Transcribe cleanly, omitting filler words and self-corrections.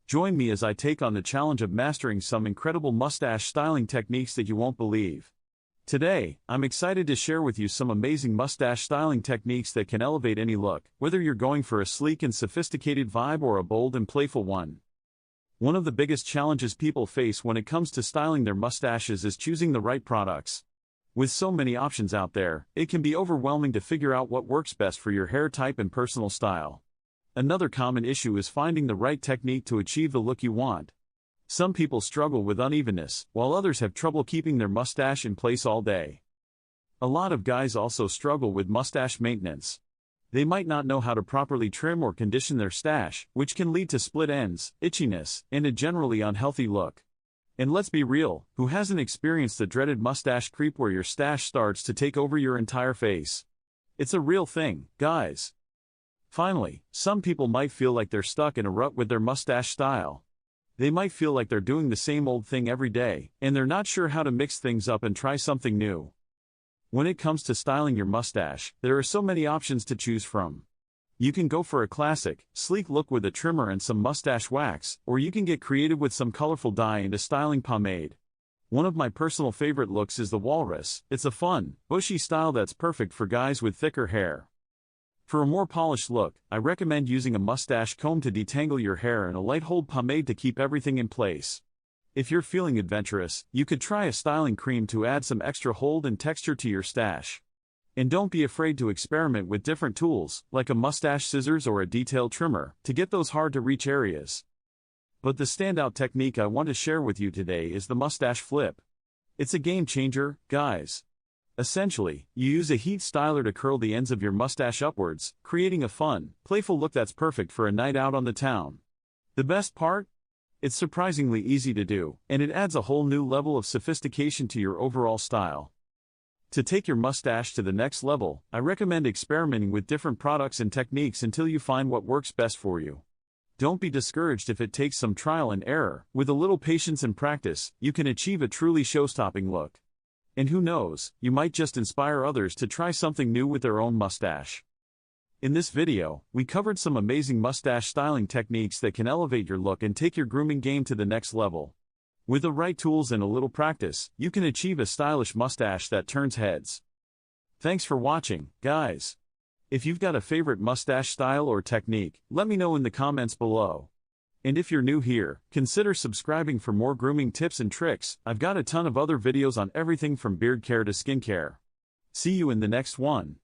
Join me as I take on the challenge of mastering some incredible mustache styling techniques that you won't believe. Today, I'm excited to share with you some amazing mustache styling techniques that can elevate any look, whether you're going for a sleek and sophisticated vibe or a bold and playful one. One of the biggest challenges people face when it comes to styling their mustaches is choosing the right products. With so many options out there, it can be overwhelming to figure out what works best for your hair type and personal style. Another common issue is finding the right technique to achieve the look you want. Some people struggle with unevenness, while others have trouble keeping their mustache in place all day. A lot of guys also struggle with mustache maintenance. They might not know how to properly trim or condition their stache, which can lead to split ends, itchiness, and a generally unhealthy look. And let's be real, who hasn't experienced the dreaded mustache creep where your stache starts to take over your entire face? It's a real thing, guys. Finally, some people might feel like they're stuck in a rut with their mustache style. They might feel like they're doing the same old thing every day, and they're not sure how to mix things up and try something new. When it comes to styling your mustache, there are so many options to choose from. You can go for a classic, sleek look with a trimmer and some mustache wax, or you can get creative with some colorful dye and a styling pomade. One of my personal favorite looks is the walrus. It's a fun, bushy style that's perfect for guys with thicker hair. For a more polished look, I recommend using a mustache comb to detangle your hair and a light hold pomade to keep everything in place. If you're feeling adventurous, you could try a styling cream to add some extra hold and texture to your stache. And don't be afraid to experiment with different tools, like a mustache scissors or a detail trimmer, to get those hard-to-reach areas. But the standout technique I want to share with you today is the mustache flip. It's a game changer, guys. Essentially, you use a heat styler to curl the ends of your mustache upwards, creating a fun, playful look that's perfect for a night out on the town. The best part? It's surprisingly easy to do, and it adds a whole new level of sophistication to your overall style. To take your mustache to the next level, I recommend experimenting with different products and techniques until you find what works best for you. Don't be discouraged if it takes some trial and error. With a little patience and practice, you can achieve a truly show-stopping look. And who knows, you might just inspire others to try something new with their own mustache. In this video, we covered some amazing mustache styling techniques that can elevate your look and take your grooming game to the next level. With the right tools and a little practice, you can achieve a stylish mustache that turns heads. Thanks for watching, guys. If you've got a favorite mustache style or technique, let me know in the comments below. And if you're new here, consider subscribing for more grooming tips and tricks. I've got a ton of other videos on everything from beard care to skincare. See you in the next one.